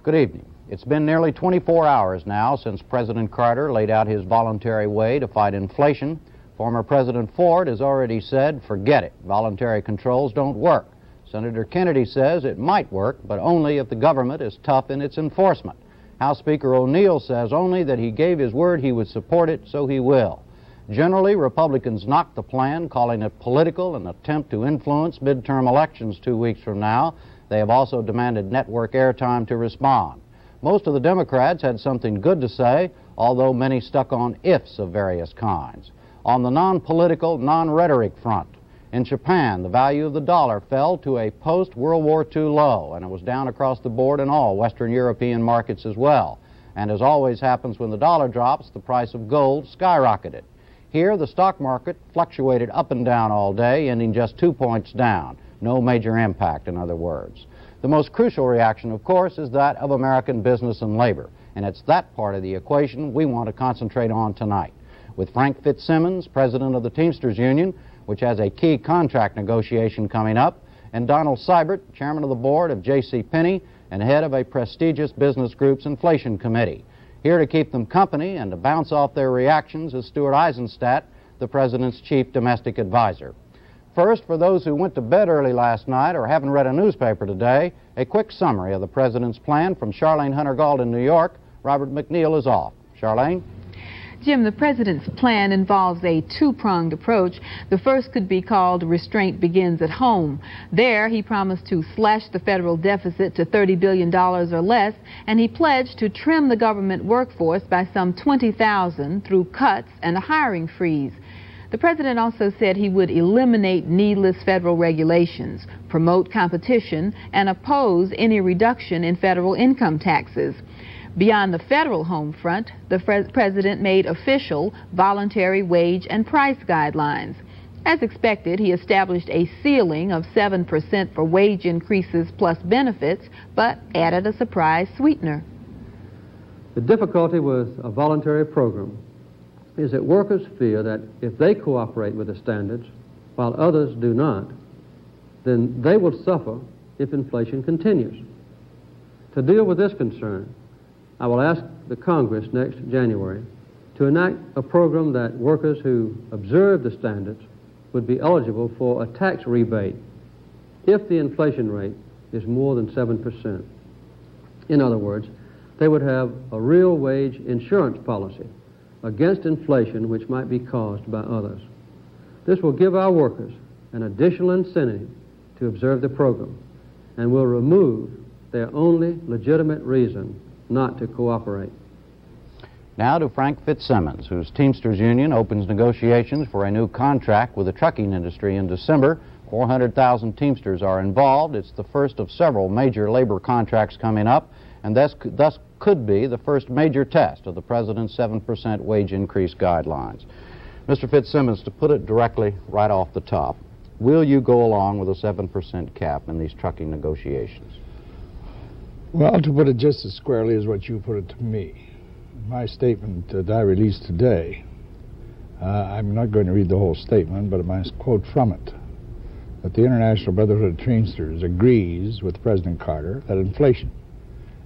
Good evening. It's been nearly 24 hours now since President Carter laid out his voluntary way to fight inflation. Former President Ford has already said, forget it, voluntary controls don't work. Senator Kennedy says it might work, but only if the government is tough in its enforcement. House Speaker O'Neill says only that he gave his word he would support it, so he will. Generally, Republicans knocked the plan, calling it political, an attempt to influence midterm elections 2 weeks from now. They have also demanded network airtime to respond. Most of the Democrats had something good to say, although many stuck on ifs of various kinds. On the non-political, non-rhetoric front, in Japan, the value of the dollar fell to a post-World War II low, and it was down across the board in all Western European markets as well. And as always happens when the dollar drops, the price of gold skyrocketed. Here, the stock market fluctuated up and down all day, ending just 2 points down. No major impact, in other words. The most crucial reaction, of course, is that of American business and labor, and it's that part of the equation we want to concentrate on tonight. With Frank Fitzsimmons, president of the Teamsters Union, which has a key contract negotiation coming up, and Donald Seibert, chairman of the board of J.C. Penney and head of a prestigious business group's inflation committee. Here to keep them company and to bounce off their reactions is Stuart Eisenstadt, the president's chief domestic advisor. First, for those who went to bed early last night or haven't read a newspaper today, a quick summary of the president's plan from Charlene Hunter-Gauld in New York. Robert McNeil is off. Charlene? Jim, the president's plan involves a two-pronged approach. The first could be called Restraint Begins at Home. There, he promised to slash the federal deficit to $30 billion or less, and he pledged to trim the government workforce by some 20,000 through cuts and a hiring freeze. The president also said he would eliminate needless federal regulations, promote competition, and oppose any reduction in federal income taxes. Beyond the federal home front, the president made official voluntary wage and price guidelines. As expected, he established a ceiling of 7% for wage increases plus benefits, but added a surprise sweetener. The difficulty with a voluntary program is that workers fear that if they cooperate with the standards while others do not, then they will suffer if inflation continues. To deal with this concern, I will ask the Congress next January to enact a program that workers who observe the standards would be eligible for a tax rebate if the inflation rate is more than 7%. In other words, they would have a real wage insurance policy against inflation which might be caused by others. This will give our workers an additional incentive to observe the program and will remove their only legitimate reason not to cooperate. Now to Frank Fitzsimmons, whose Teamsters Union opens negotiations for a new contract with the trucking industry in December. 400,000 Teamsters are involved. It's the first of several major labor contracts coming up, and thus could be the first major test of the president's 7% wage increase guidelines. Mr. Fitzsimmons, to put it directly right off the top, will you go along with a 7% cap in these trucking negotiations? Well, to put it just as squarely as what you put it to me, my statement that I released today, I'm not going to read the whole statement, but I must quote from it, that the International Brotherhood of Teamsters agrees with President Carter that inflation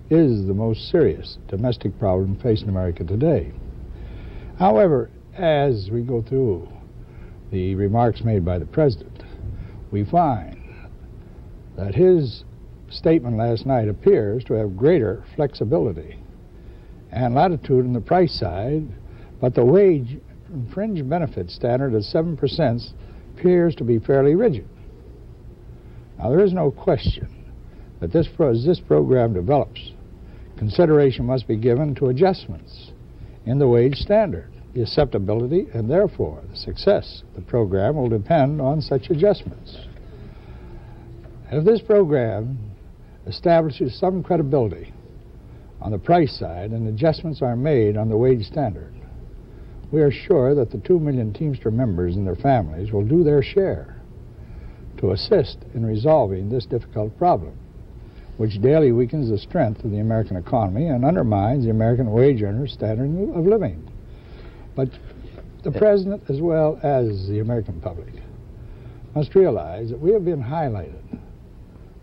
is the most serious domestic problem facing America today. However, as we go through the remarks made by the President, we find that his statement last night appears to have greater flexibility and latitude on the price side, but the wage and fringe benefit standard of 7% appears to be fairly rigid. Now, there is no question that as this program develops, consideration must be given to adjustments in the wage standard. The acceptability and therefore the success of the program will depend on such adjustments. If this program establishes some credibility on the price side and adjustments are made on the wage standard, we are sure that the 2 million Teamster members and their families will do their share to assist in resolving this difficult problem, which daily weakens the strength of the American economy and undermines the American wage earner's standard of living. But the President, as well as the American public, must realize that we have been highlighted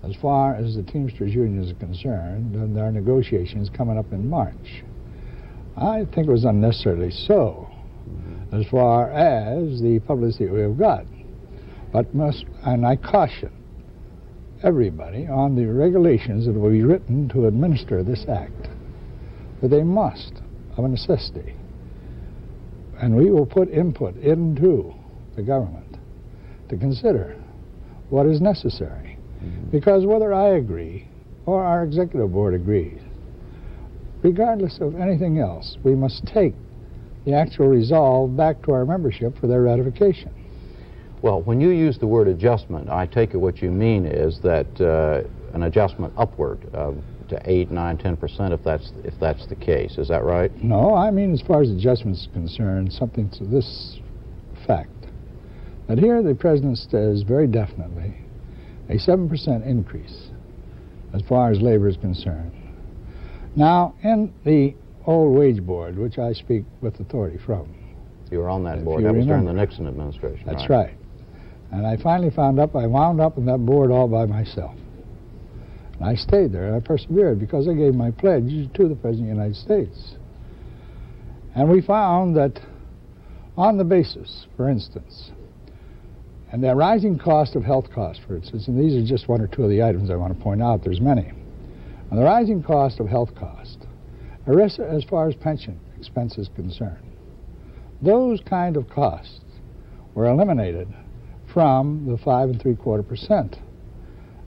As far as the Teamsters Union is concerned, and our negotiations coming up in March, I think it was unnecessarily so, as far as the publicity we have got. But and I caution everybody on the regulations that will be written to administer this act, that they must, of a necessity, and we will put input into the government to consider what is necessary. Because whether I agree or our executive board agrees, regardless of anything else, we must take the actual resolve back to our membership for their ratification. Well, when you use the word adjustment, I take it what you mean is that an adjustment upward to 8, 9, 10% if that's the case. Is that right? No, I mean as far as adjustments are concerned, something to this fact. That here the President says very definitely a 7% increase as far as labor is concerned. Now, in the old wage board, which I speak with authority from. You were on that board. That was during the Nixon administration. That's right. And I finally I wound up in that board all by myself. And I stayed there, and I persevered because I gave my pledge to the President of the United States. And we found that on the basis, for instance, and the rising cost of health costs, for instance, and these are just one or two of the items I want to point out, there's many. And the rising cost of health cost, as far as pension expense is concerned, those kind of costs were eliminated from the 5 3/4%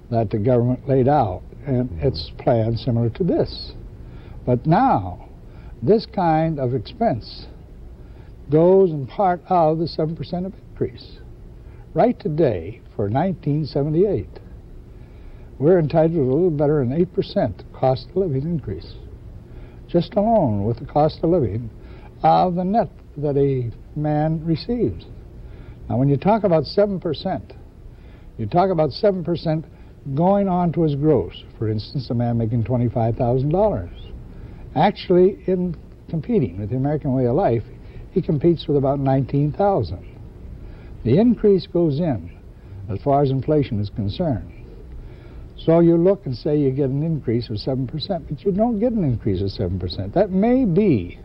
that the government laid out in its plan similar to this. But now, this kind of expense goes in part of the 7% of increase. Right today, for 1978, we're entitled to a little better than 8% cost of living increase, just alone with the cost of living of the net that a man receives. Now, when you talk about 7%, you talk about 7% going on to his gross. For instance, a man making $25,000. Actually, in competing with the American way of life, he competes with about $19,000. The increase goes in as far as inflation is concerned. So you look and say you get an increase of 7%, but you don't get an increase of 7%. That may be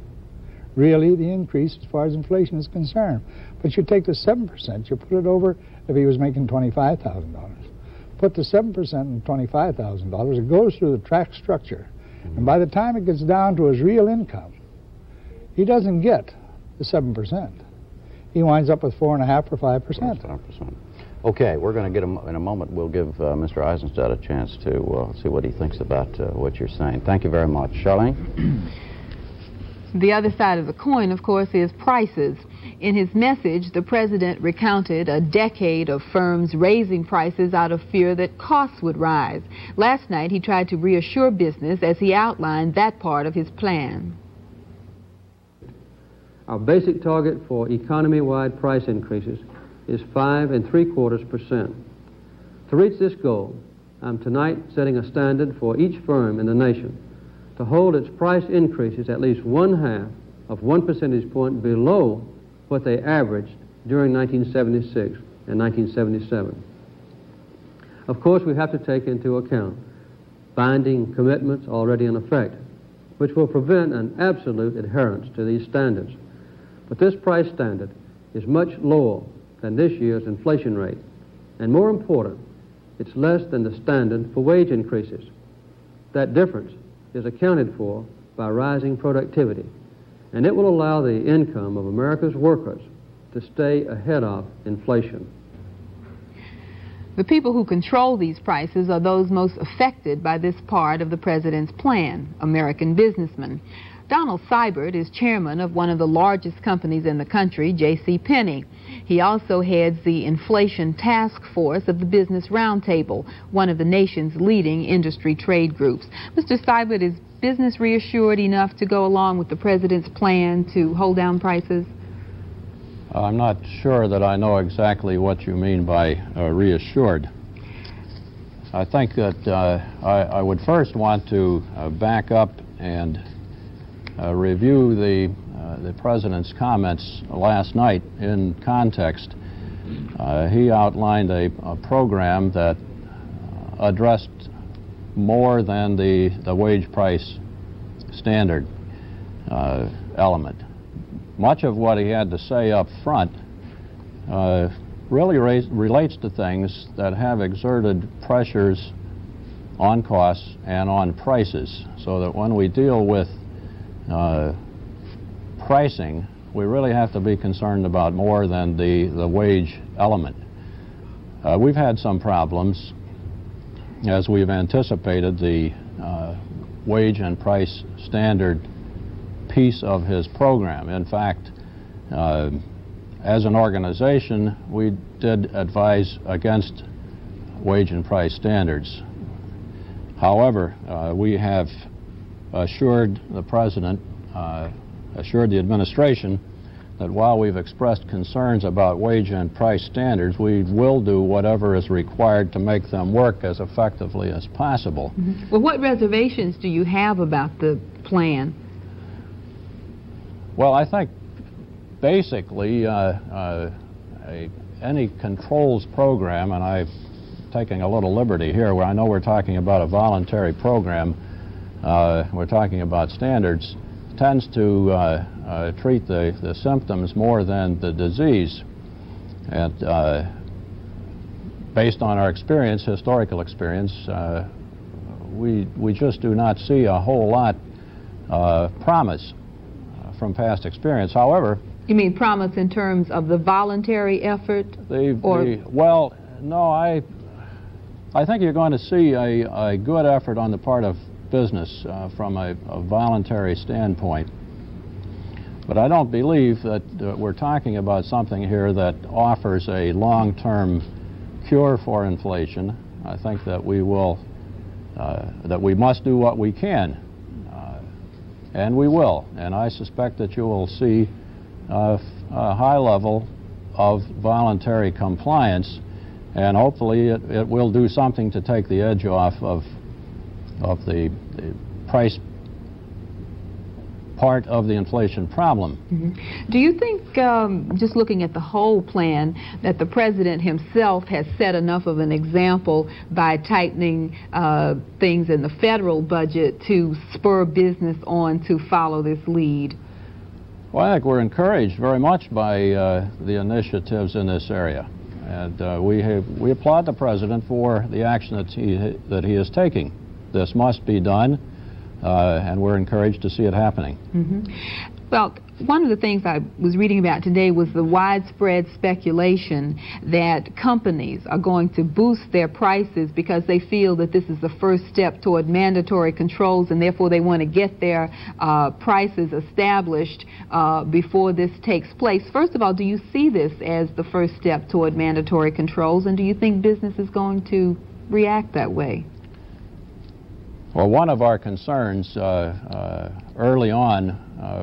really the increase as far as inflation is concerned. But you take the 7%, you put it over if he was making $25,000. Put the 7% in $25,000, it goes through the tax structure. And by the time it gets down to his real income, he doesn't get the 7%. He winds up with 4.5 or 5%. 5%. Okay, we're going to get in a moment. We'll give Mr. Eisenstadt a chance to see what he thinks about what you're saying. Thank you very much. Charlene? The other side of the coin, of course, is prices. In his message, the president recounted a decade of firms raising prices out of fear that costs would rise. Last night, he tried to reassure business as he outlined that part of his plan. Our basic target for economy-wide price increases is 5 3/4%. To reach this goal, I'm tonight setting a standard for each firm in the nation to hold its price increases at least 1/2 of 1 percentage point below what they averaged during 1976 and 1977. Of course, we have to take into account binding commitments already in effect, which will prevent an absolute adherence to these standards. But this price standard is much lower than this year's inflation rate, and more important, it's less than the standard for wage increases. That difference is accounted for by rising productivity, and it will allow the income of America's workers to stay ahead of inflation. The people who control these prices are those most affected by this part of the president's plan, American businessmen. Donald Seibert is chairman of one of the largest companies in the country, J.C. Penney. He also heads the Inflation Task Force of the Business Roundtable, one of the nation's leading industry trade groups. Mr. Seibert, is business reassured enough to go along with the president's plan to hold down prices? I'm not sure that I know exactly what you mean by reassured. I think that I would first want to back up and review the president's comments last night in context. He outlined a program that addressed more than the wage price standard element. Much of what he had to say up front really relates to things that have exerted pressures on costs and on prices, so that when we deal with pricing, we really have to be concerned about more than the wage element. We've had some problems, as we've anticipated, the wage and price standard piece of his program. In fact, as an organization, we did advise against wage and price standards. However, we have assured the President, assured the administration, that while we've expressed concerns about wage and price standards, we will do whatever is required to make them work as effectively as possible. Mm-hmm. Well, what reservations do you have about the plan? Well, I think basically any controls program, and I'm taking a little liberty here where I know we're talking about a voluntary program, we're talking about standards, tends to treat the symptoms more than the disease. And based on our experience, historical experience, we just do not see a whole lot promise from past experience. However, you mean promise in terms of the voluntary effort? Well, no, I think you're going to see a good effort on the part of business from a voluntary standpoint. But I don't believe that we're talking about something here that offers a long-term cure for inflation. I think that we must do what we can, and we will. And I suspect that you will see a high level of voluntary compliance, and hopefully it will do something to take the edge off of the price part of the inflation problem. Mm-hmm. Do you think, just looking at the whole plan, that the President himself has set enough of an example by tightening things in the federal budget to spur business on to follow this lead? Well, I think we're encouraged very much by the initiatives in this area. And we applaud the President for the action that he is taking. This must be done, and we're encouraged to see it happening. Mm-hmm. Well, one of the things I was reading about today was the widespread speculation that companies are going to boost their prices because they feel that this is the first step toward mandatory controls, and therefore they want to get their prices established before this takes place. First of all, do you see this as the first step toward mandatory controls, and do you think business is going to react that way? Well, one of our concerns early on,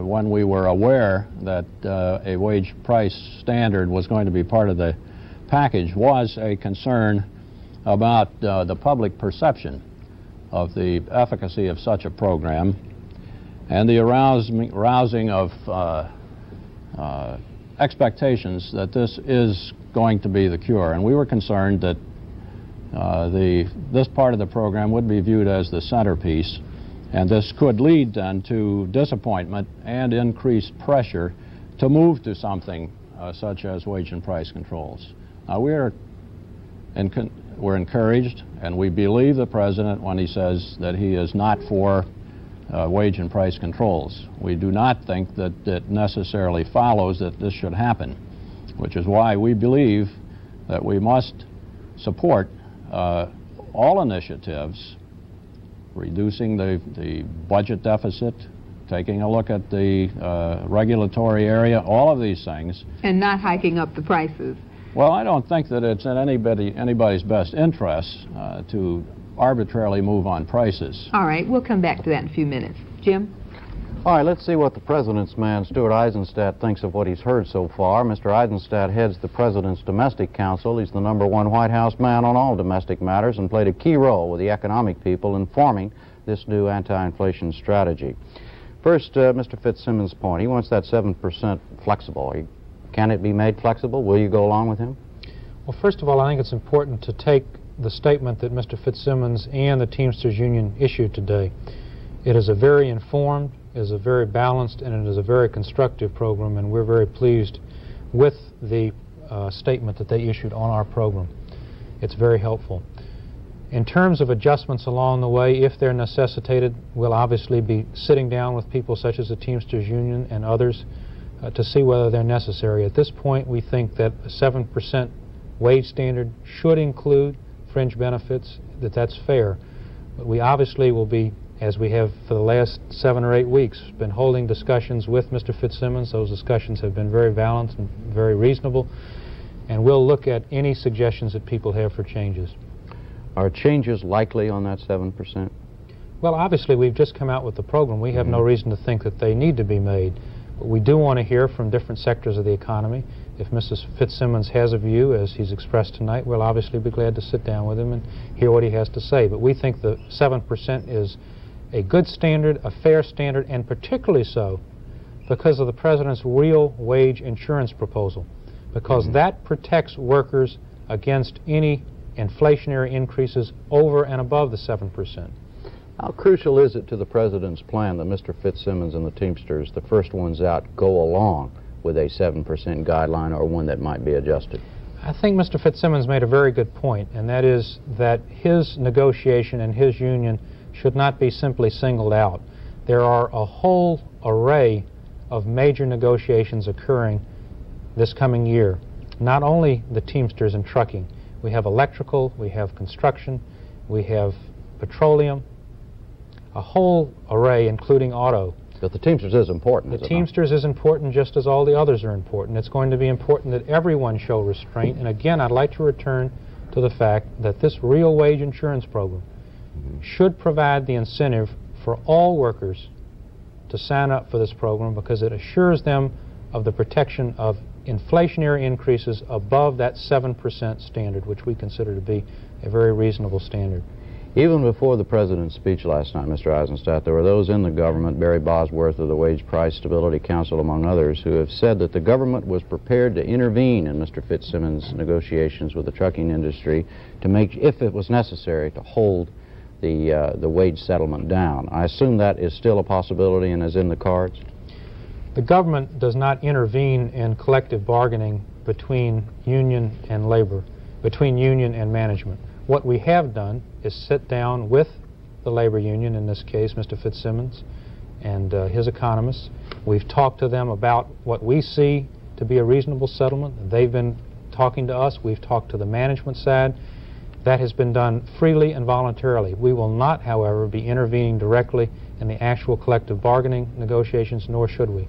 when we were aware that a wage price standard was going to be part of the package, was a concern about the public perception of the efficacy of such a program and the arousing of expectations that this is going to be the cure. And we were concerned that this part of the program would be viewed as the centerpiece, and this could lead then to disappointment and increased pressure to move to something such as wage and price controls. Now, we're encouraged, and we believe the President when he says that he is not for wage and price controls. We do not think that it necessarily follows that this should happen, which is why we believe that we must support all initiatives, reducing the budget deficit, taking a look at the regulatory area, all of these things. And not hiking up the prices. Well, I don't think that it's in anybody's best interest to arbitrarily move on prices. All right, we'll come back to that in a few minutes. Jim? All right, let's see what the President's man, Stuart Eisenstadt, thinks of what he's heard so far. Mr. Eisenstadt heads the President's Domestic Council. He's the #1 White House man on all domestic matters and played a key role with the economic people in forming this new anti-inflation strategy. First, Mr. Fitzsimmons' point. He wants that 7% flexible. Can it be made flexible? Will you go along with him? Well, first of all, I think it's important to take the statement that Mr. Fitzsimmons and the Teamsters Union issued today. It is a very informed, it is a very balanced, and it is a very constructive program, and we're very pleased with the statement that they issued on our program. It's very helpful. In terms of adjustments along the way, if they're necessitated, we'll obviously be sitting down with people such as the Teamsters Union and others to see whether they're necessary. At this point, we think that a 7% wage standard should include fringe benefits, that's fair. But we obviously will be, as we have for the last 7 or 8 weeks, been holding discussions with Mr. Fitzsimmons. Those discussions have been very balanced and very reasonable, and we'll look at any suggestions that people have for changes. Are changes likely on that 7%? Well, obviously, we've just come out with the program. We have no reason to think that they need to be made. But we do want to hear from different sectors of the economy. If Mr. Fitzsimmons has a view, as he's expressed tonight, we'll obviously be glad to sit down with him and hear what he has to say. But we think the 7% is a good standard, a fair standard, and particularly so because of the President's real wage insurance proposal, because that protects workers against any inflationary increases over and above the 7%. How crucial is it to the President's plan that Mr. Fitzsimmons and the Teamsters, the first ones out, go along with a 7% guideline or one that might be adjusted? I think Mr. Fitzsimmons made a very good point, and that is that his negotiation and his union should not be simply singled out. There are a whole array of major negotiations occurring this coming year. Not only the Teamsters and trucking. We have electrical, we have construction, we have petroleum, a whole array, including auto. But the Teamsters is important. The Teamsters is important just as all the others are important. It's going to be important that everyone show restraint. And again, I'd like to return to the fact that this real wage insurance program should provide the incentive for all workers to sign up for this program, because it assures them of the protection of inflationary increases above that 7% standard, which we consider to be a very reasonable standard. Even before the President's speech last night, Mr. Eisenstadt, there were those in the government, Barry Bosworth of the Wage Price Stability Council among others, who have said that the government was prepared to intervene in Mr. Fitzsimmons' negotiations with the trucking industry to make, if it was necessary, to hold the wage settlement down. I assume that is still a possibility and is in the cards? The government does not intervene in collective bargaining between union and labor, between union and management. What we have done is sit down with the labor union, in this case Mr. Fitzsimmons and his economists. We've talked to them about what we see to be a reasonable settlement. They've been talking to us. We've talked to the management side. That has been done freely and voluntarily. We will not, however, be intervening directly in the actual collective bargaining negotiations, nor should we.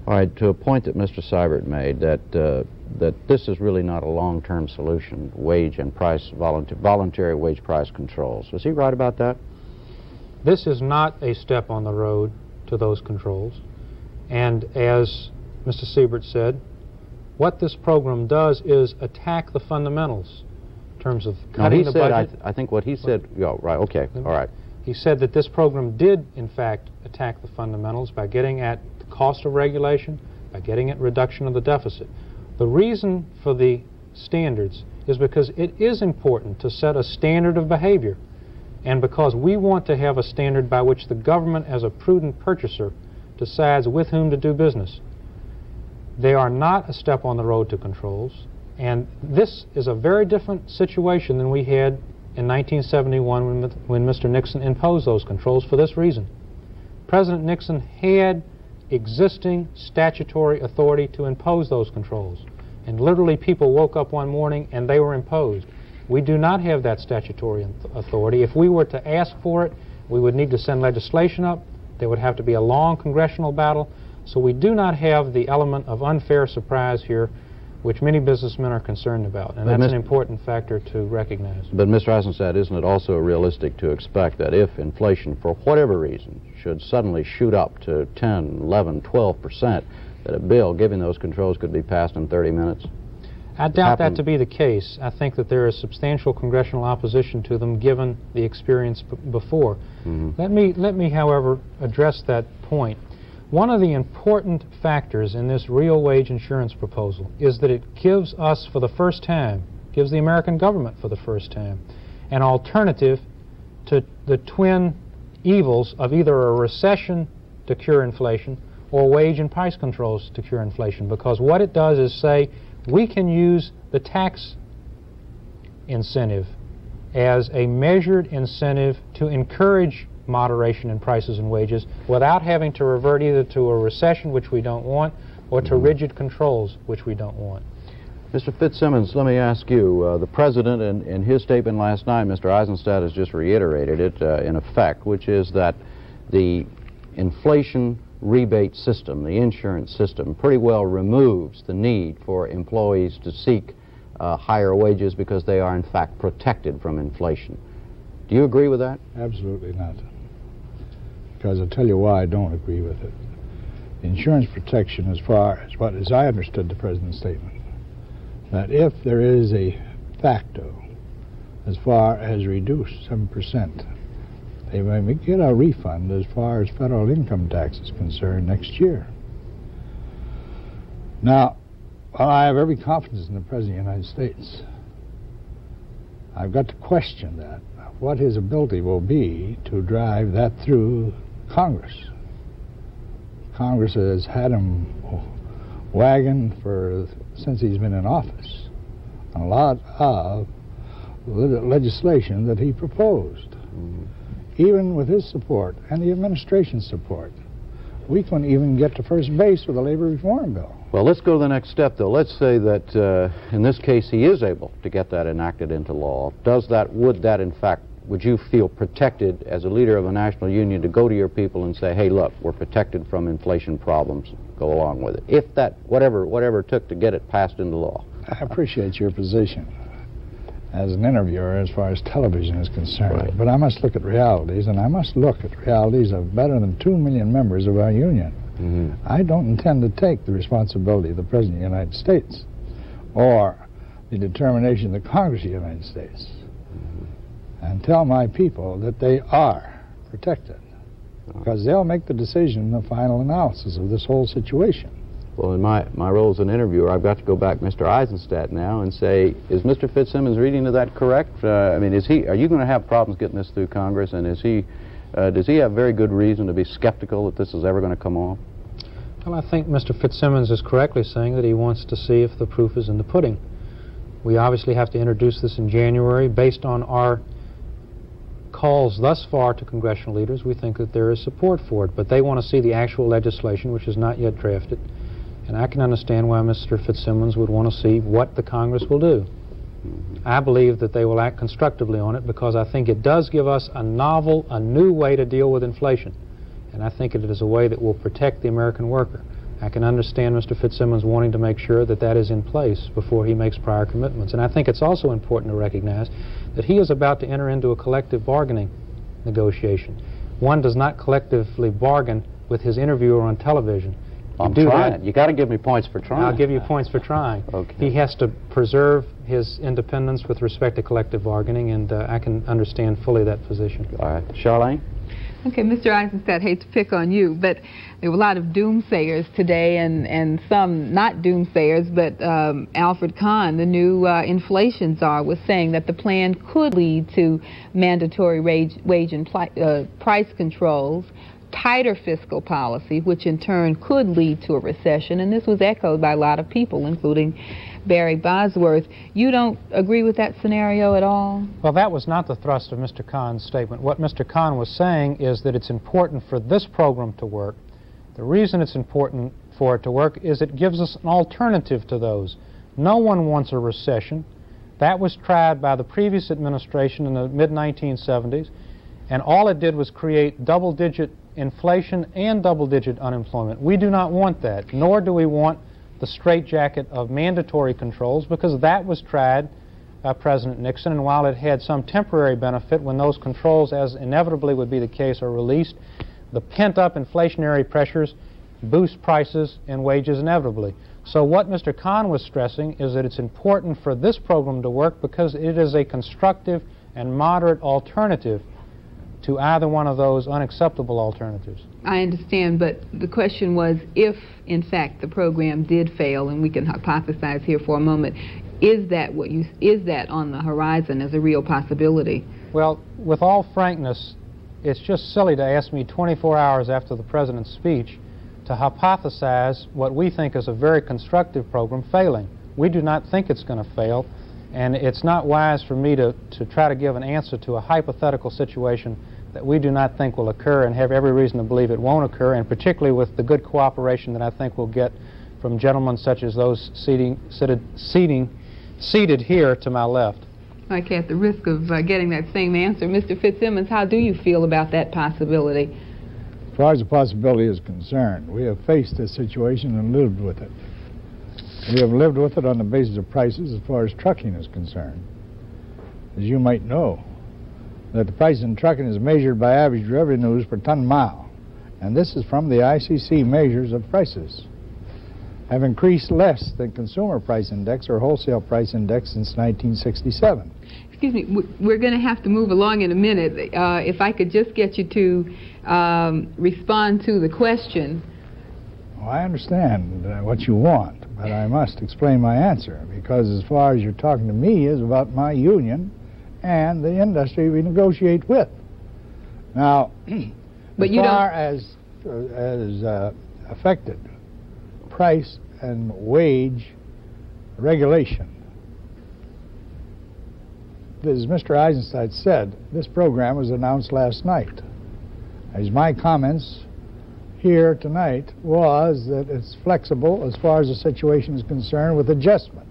All right, to a point that Mr. Seibert made, that this is really not a long-term solution, wage and price, voluntary wage price controls. Was he right about that? This is not a step on the road to those controls. And as Mr. Seibert said, what this program does is attack the fundamentals in terms of cutting the budget. I think what he said, yeah, right, okay, all right. He said that this program did, in fact, attack the fundamentals by getting at the cost of regulation, by getting at reduction of the deficit. The reason for the standards is because it is important to set a standard of behavior, and because we want to have a standard by which the government, as a prudent purchaser, decides with whom to do business. They are not a step on the road to controls, and this is a very different situation than we had in 1971 when Mr. Nixon imposed those controls for this reason. President Nixon had existing statutory authority to impose those controls, and literally people woke up one morning and they were imposed. We do not have that statutory authority. If we were to ask for it, we would need to send legislation up. There would have to be a long congressional battle. So we do not have the element of unfair surprise here, which many businessmen are concerned about, and that's an important factor to recognize. But Mr. Eisenstadt, isn't it also realistic to expect that if inflation, for whatever reason, should suddenly shoot up to 10, 11, 12%, that a bill giving those controls could be passed in 30 minutes? I doubt that to be the case. I think that there is substantial congressional opposition to them given the experience before. Let me, however, address that point. One of the important factors in this real wage insurance proposal is that it gives us for the first time, gives the American government for the first time, an alternative to the twin evils of either a recession to cure inflation or wage and price controls to cure inflation, because what it does is say we can use the tax incentive as a measured incentive to encourage moderation in prices and wages without having to revert either to a recession, which we don't want, or to rigid controls, which we don't want. Mr. Fitzsimmons, let me ask you, the President in his statement last night, Mr. Eisenstadt has just reiterated it in effect, which is that the inflation rebate system, the insurance system, pretty well removes the need for employees to seek higher wages because they are in fact protected from inflation. Do you agree with that? Absolutely not. Because I'll tell you why I don't agree with it. Insurance protection, as far as I understood the President's statement, that if there is a facto as far as reduced 7%, they may get a refund as far as federal income tax is concerned next year. Now, while I have every confidence in the President of the United States, I've got to question that, what his ability will be to drive that through Congress. Congress has had him wagging since he's been in office on a lot of legislation that he proposed. Even with his support and the administration's support, we couldn't even get to first base with the labor reform bill. Well, let's go to the next step, though. Let's say that in this case he is able to get that enacted into law. Would you feel protected as a leader of a national union to go to your people and say, hey, look, we're protected from inflation problems, go along with it? If that, whatever it took to get it passed into law. I appreciate your position as an interviewer as far as television is concerned. Right. But I must look at realities, and I must look at realities of better than 2 million members of our union. I don't intend to take the responsibility of the President of the United States or the determination of the Congress of the United States and tell my people that they are protected, because they'll make the decision, the final analysis of this whole situation. Well, in my role as an interviewer, I've got to go back to Mr. Eisenstadt now and say, is Mr. Fitzsimmons reading to that correct? I mean, are you going to have problems getting this through Congress, and does he have very good reason to be skeptical that this is ever going to come off? Well, I think Mr. Fitzsimmons is correctly saying that he wants to see if the proof is in the pudding. We obviously have to introduce this in January. Based on our calls thus far to congressional leaders, we think that there is support for it, but they want to see the actual legislation, which is not yet drafted. And I can understand why Mr. Fitzsimmons would want to see what the Congress will do. I believe that they will act constructively on it because I think it does give us a new way to deal with inflation. And I think it is a way that will protect the American worker. I can understand Mr. Fitzsimmons wanting to make sure that that is in place before he makes prior commitments. And I think it's also important to recognize that he is about to enter into a collective bargaining negotiation. One does not collectively bargain with his interviewer on television. I'm trying. You got to give me points for trying. I'll give you points for trying. Okay. He has to preserve his independence with respect to collective bargaining, and I can understand fully that position. All right. Charlene? Okay, Mr. Eisenstadt, hate to pick on you, but there were a lot of doomsayers today, and some not doomsayers, but Alfred Kahn, the new inflation czar, was saying that the plan could lead to mandatory wage and price controls, tighter fiscal policy, which in turn could lead to a recession, and this was echoed by a lot of people, including Barry Bosworth. You don't agree with that scenario at all? Well, that was not the thrust of Mr. Kahn's statement. What Mr. Kahn was saying is that it's important for this program to work. The reason it's important for it to work is it gives us an alternative to those. No one wants a recession. That was tried by the previous administration in the mid-1970s, and all it did was create double-digit inflation and double-digit unemployment. We do not want that, nor do we want the straitjacket of mandatory controls, because that was tried by President Nixon, and while it had some temporary benefit, when those controls, as inevitably would be the case, are released, the pent-up inflationary pressures boost prices and wages inevitably. So what Mr. Kahn was stressing is that it's important for this program to work because it is a constructive and moderate alternative to either one of those unacceptable alternatives. I understand, but the question was, if in fact the program did fail, and we can hypothesize here for a moment, is that on the horizon as a real possibility? Well, with all frankness, it's just silly to ask me 24 hours after the President's speech to hypothesize what we think is a very constructive program failing. We do not think it's going to fail, and it's not wise for me to try to give an answer to a hypothetical situation that we do not think will occur and have every reason to believe it won't occur, and particularly with the good cooperation that I think we'll get from gentlemen such as those seated here to my left. Okay, at the risk of getting that same answer, Mr. Fitzsimmons, how do you feel about that possibility? As far as the possibility is concerned, we have faced this situation and lived with it. We have lived with it on the basis of prices as far as trucking is concerned. As you might know, that the price in trucking is measured by average revenues per ton mile, and this is from the ICC measures of prices, have increased less than consumer price index or wholesale price index since 1967. Excuse me, we're going to have to move along in a minute. If I could just get you to respond to the question. Well, I understand what you want, but I must explain my answer, because as far as you're talking to me is about my union and the industry we negotiate with. Now, but as far as affected price and wage regulation, as Mr. Eisenstadt said, this program was announced last night. As my comments here tonight was that it's flexible as far as the situation is concerned with adjustments.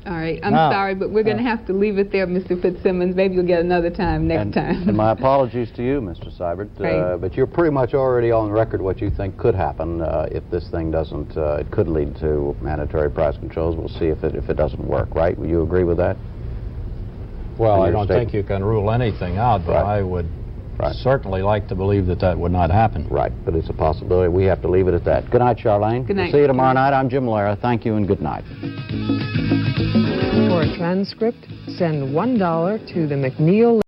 All right, I'm sorry, but we're going to have to leave it there, Mr. Fitzsimmons. Maybe you'll get another time next time. And my apologies to you, Mr. Seibert, right. But you're pretty much already on record what you think could happen if this thing doesn't, it could lead to mandatory price controls. We'll see if it doesn't work, right? Will you agree with that? Well, I don't think you can rule anything out, but right. I would certainly like to believe that that would not happen. Right, but it's a possibility. We have to leave it at that. Good night, Charlene. Good night. We'll see you tomorrow night. I'm Jim Lara. Thank you and good night. For a transcript, send $1 to the McNeil